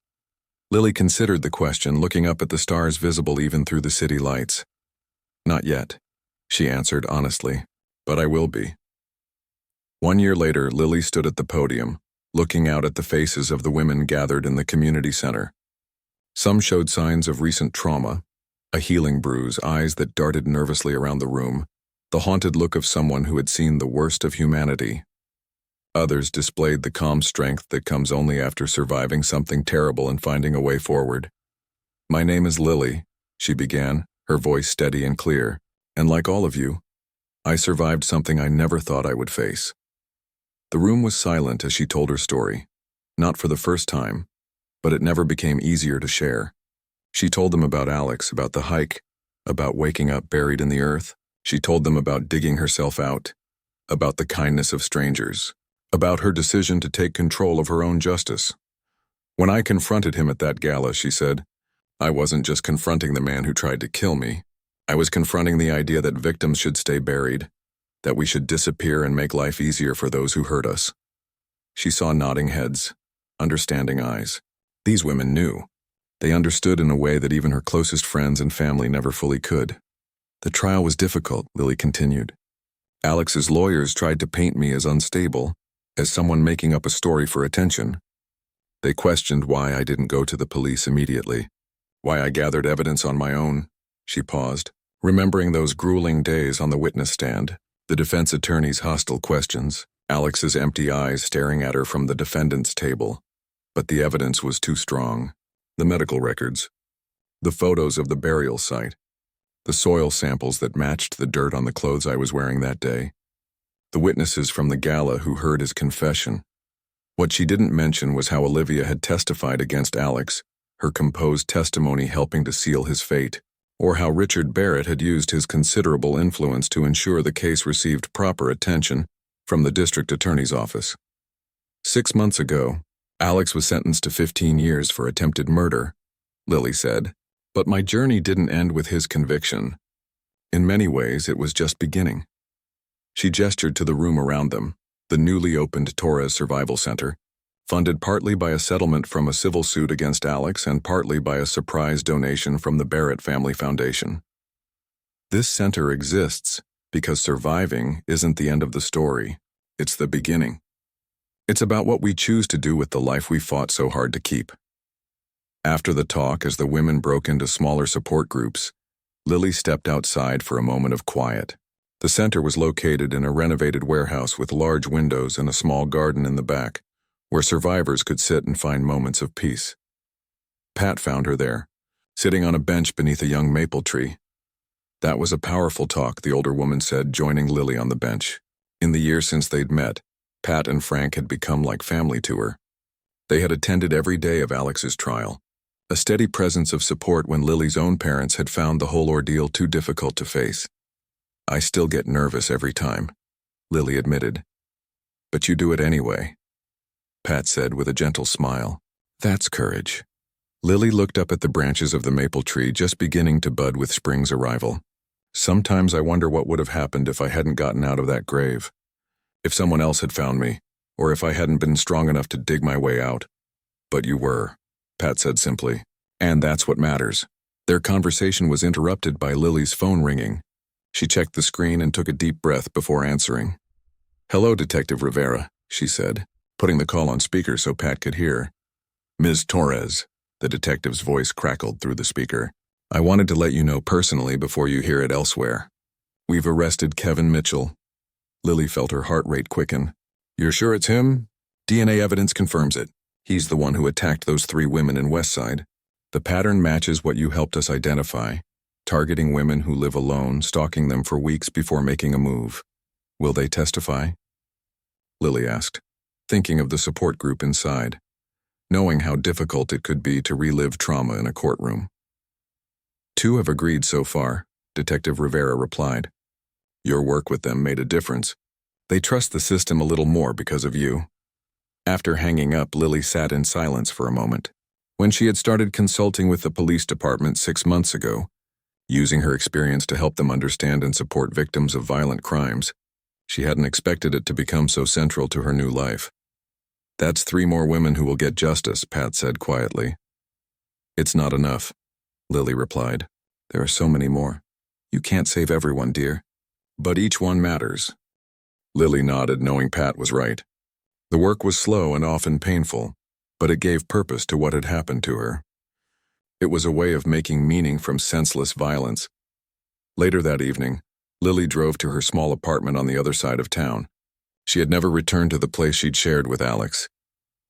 Lily considered the question, looking up at the stars visible even through the city lights. Not yet, she answered honestly, but I will be. 1 year later, Lily stood at the podium, looking out at the faces of the women gathered in the community center. Some showed signs of recent trauma, a healing bruise, eyes that darted nervously around the room, the haunted look of someone who had seen the worst of humanity. Others displayed the calm strength that comes only after surviving something terrible and finding a way forward. My name is Lily, she began, her voice steady and clear, and like all of you, I survived something I never thought I would face. The room was silent as she told her story, not for the first time, but it never became easier to share. She told them about Alex, about the hike, about waking up buried in the earth. She told them about digging herself out, about the kindness of strangers, about her decision to take control of her own justice. When I confronted him at that gala, she said, I wasn't just confronting the man who tried to kill me. I was confronting the idea that victims should stay buried, that we should disappear and make life easier for those who hurt us. She saw nodding heads, understanding eyes. These women knew. They understood in a way that even her closest friends and family never fully could. The trial was difficult, Lily continued. Alex's lawyers tried to paint me as unstable, as someone making up a story for attention. They questioned why I didn't go to the police immediately, why I gathered evidence on my own. She paused, remembering those grueling days on the witness stand, the defense attorney's hostile questions, Alex's empty eyes staring at her from the defendant's table. But the evidence was too strong. The medical records, the photos of the burial site, the soil samples that matched the dirt on the clothes I was wearing that day, the witnesses from the gala who heard his confession. What she didn't mention was how Olivia had testified against Alex, her composed testimony helping to seal his fate, or how Richard Barrett had used his considerable influence to ensure the case received proper attention from the district attorney's office. 6 months ago, Alex was sentenced to 15 years for attempted murder, Lily said, but my journey didn't end with his conviction. In many ways, it was just beginning. She gestured to the room around them, the newly opened Torres Survival Center, funded partly by a settlement from a civil suit against Alex and partly by a surprise donation from the Barrett Family Foundation. This center exists because surviving isn't the end of the story, it's the beginning. It's about what we choose to do with the life we fought so hard to keep. After the talk, as the women broke into smaller support groups, Lily stepped outside for a moment of quiet. The center was located in a renovated warehouse with large windows and a small garden in the back, where survivors could sit and find moments of peace. Pat found her there, sitting on a bench beneath a young maple tree. That was a powerful talk, the older woman said, joining Lily on the bench. In the year since they'd met, Pat and Frank had become like family to her. They had attended every day of Alex's trial, a steady presence of support when Lily's own parents had found the whole ordeal too difficult to face. I still get nervous every time, Lily admitted. But you do it anyway, Pat said with a gentle smile. That's courage. Lily looked up at the branches of the maple tree just beginning to bud with spring's arrival. Sometimes I wonder what would have happened if I hadn't gotten out of that grave. If someone else had found me, or if I hadn't been strong enough to dig my way out. But you were, Pat said simply. And that's what matters. Their conversation was interrupted by Lily's phone ringing. She checked the screen and took a deep breath before answering. Hello, Detective Rivera, she said, putting the call on speaker so Pat could hear. Ms. Torres, the detective's voice crackled through the speaker. I wanted to let you know personally before you hear it elsewhere. We've arrested Kevin Mitchell. Lily felt her heart rate quicken. You're sure it's him? DNA evidence confirms it. He's the one who attacked those 3 women in Westside. The pattern matches what you helped us identify, targeting women who live alone, stalking them for weeks before making a move. Will they testify? Lily asked, thinking of the support group inside, knowing how difficult it could be to relive trauma in a courtroom. 2 have agreed so far, Detective Rivera replied. Your work with them made a difference. They trust the system a little more because of you. After hanging up, Lily sat in silence for a moment. When she had started consulting with the police department 6 months ago, using her experience to help them understand and support victims of violent crimes, she hadn't expected it to become so central to her new life. That's 3 more women who will get justice, Pat said quietly. It's not enough, Lily replied. There are so many more. You can't save everyone, dear. But each one matters. Lily nodded, knowing Pat was right. The work was slow and often painful, but it gave purpose to what had happened to her. It was a way of making meaning from senseless violence. Later that evening, Lily drove to her small apartment on the other side of town. She had never returned to the place she'd shared with Alex.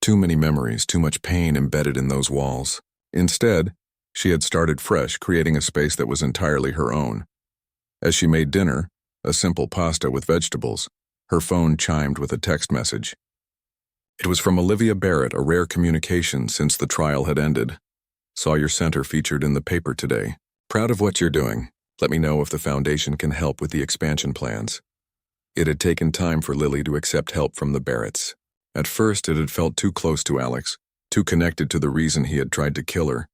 Too many memories, too much pain embedded in those walls. Instead, she had started fresh, creating a space that was entirely her own. As she made dinner, a simple pasta with vegetables, her phone chimed with a text message. It was from Olivia Barrett, a rare communication since the trial had ended. Saw your center featured in the paper today. Proud of what you're doing. Let me know if the foundation can help with the expansion plans. It had taken time for Lily to accept help from the Barretts. At first, it had felt too close to Alex, too connected to the reason he had tried to kill her.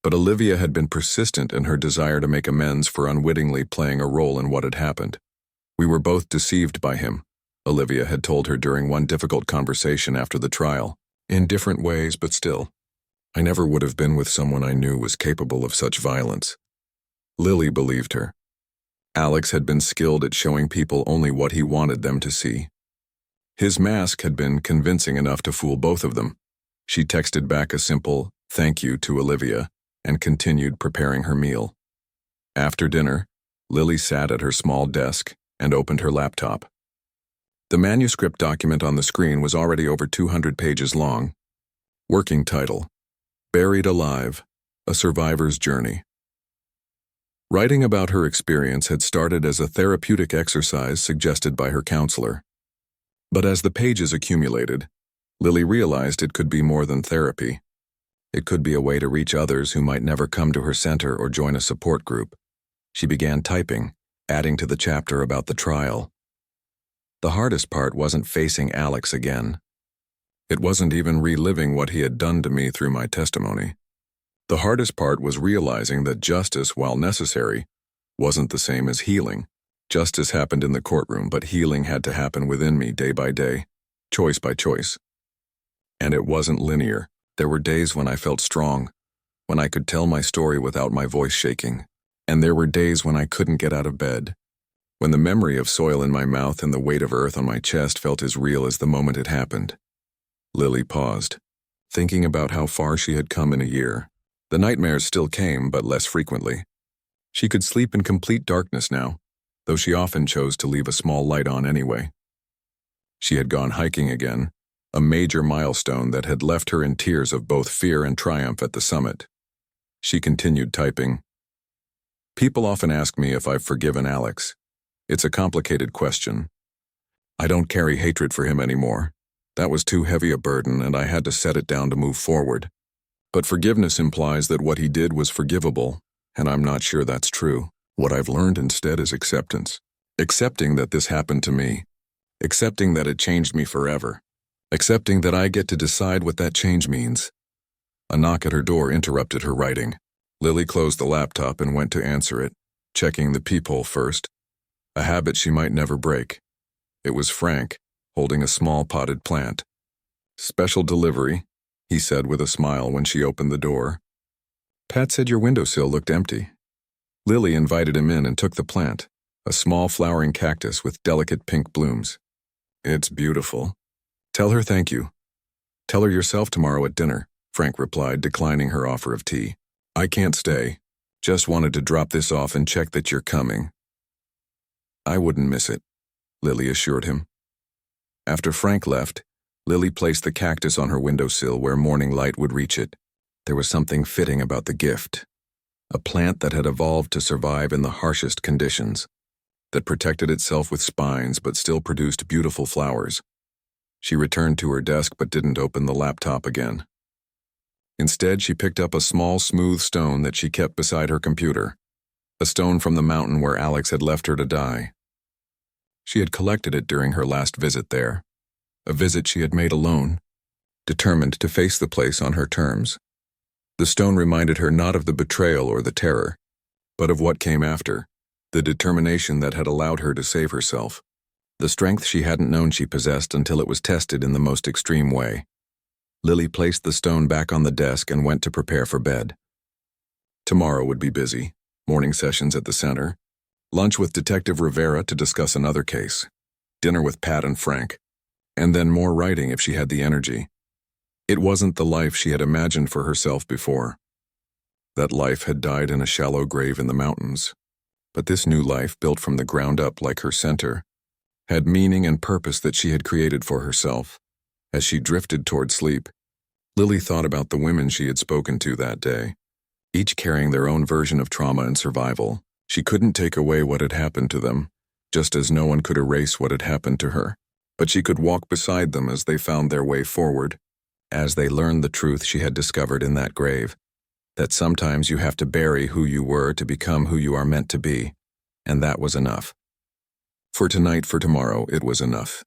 But Olivia had been persistent in her desire to make amends for unwittingly playing a role in what had happened. We were both deceived by him, Olivia had told her during one difficult conversation after the trial. In different ways, but still. I never would have been with someone I knew was capable of such violence. Lily believed her. Alex had been skilled at showing people only what he wanted them to see. His mask had been convincing enough to fool both of them. She texted back a simple thank you to Olivia and continued preparing her meal. After dinner, Lily sat at her small desk and opened her laptop. The manuscript document on the screen was already over 200 pages long. Working title: Buried Alive, A Survivor's Journey. Writing about her experience had started as a therapeutic exercise suggested by her counselor. But as the pages accumulated, Lily realized it could be more than therapy. It could be a way to reach others who might never come to her center or join a support group. She began typing, adding to the chapter about the trial. The hardest part wasn't facing Alex again. It wasn't even reliving what he had done to me through my testimony. The hardest part was realizing that justice, while necessary, wasn't the same as healing. Justice happened in the courtroom, but healing had to happen within me day by day, choice by choice. And it wasn't linear. There were days when I felt strong, when I could tell my story without my voice shaking. And there were days when I couldn't get out of bed, when the memory of soil in my mouth and the weight of earth on my chest felt as real as the moment it happened. Lily paused, thinking about how far she had come in a year. The nightmares still came, but less frequently. She could sleep in complete darkness now, though she often chose to leave a small light on anyway. She had gone hiking again, a major milestone that had left her in tears of both fear and triumph at the summit. She continued typing. People often ask me if I've forgiven Alex. It's a complicated question. I don't carry hatred for him anymore. That was too heavy a burden, and I had to set it down to move forward. But forgiveness implies that what he did was forgivable, and I'm not sure that's true. What I've learned instead is acceptance. Accepting that this happened to me. Accepting that it changed me forever. Accepting that I get to decide what that change means. A knock at her door interrupted her writing. Lily closed the laptop and went to answer it, checking the peephole first, a habit she might never break. It was Frank, holding a small potted plant. Special delivery, he said with a smile when she opened the door. Pat said your windowsill looked empty. Lily invited him in and took the plant, a small flowering cactus with delicate pink blooms. It's beautiful. Tell her thank you. Tell her yourself tomorrow at dinner, Frank replied, declining her offer of tea. I can't stay. Just wanted to drop this off and check that you're coming. I wouldn't miss it, Lily assured him. After Frank left, Lily placed the cactus on her windowsill where morning light would reach it. There was something fitting about the gift. A plant that had evolved to survive in the harshest conditions, that protected itself with spines but still produced beautiful flowers. She returned to her desk but didn't open the laptop again. Instead, she picked up a small, smooth stone that she kept beside her computer, a stone from the mountain where Alex had left her to die. She had collected it during her last visit there, a visit she had made alone, determined to face the place on her terms. The stone reminded her not of the betrayal or the terror, but of what came after, the determination that had allowed her to save herself, the strength she hadn't known she possessed until it was tested in the most extreme way. Lily placed the stone back on the desk and went to prepare for bed. Tomorrow would be busy, morning sessions at the center, lunch with Detective Rivera to discuss another case, dinner with Pat and Frank, and then more writing if she had the energy. It wasn't the life she had imagined for herself before. That life had died in a shallow grave in the mountains. But this new life, built from the ground up like her center, had meaning and purpose that she had created for herself. As she drifted toward sleep, Lily thought about the women she had spoken to that day, each carrying their own version of trauma and survival. She couldn't take away what had happened to them, just as no one could erase what had happened to her. But she could walk beside them as they found their way forward, as they learned the truth she had discovered in that grave. that sometimes you have to bury who you were to become who you are meant to be, and that was enough. For tonight, for tomorrow, it was enough.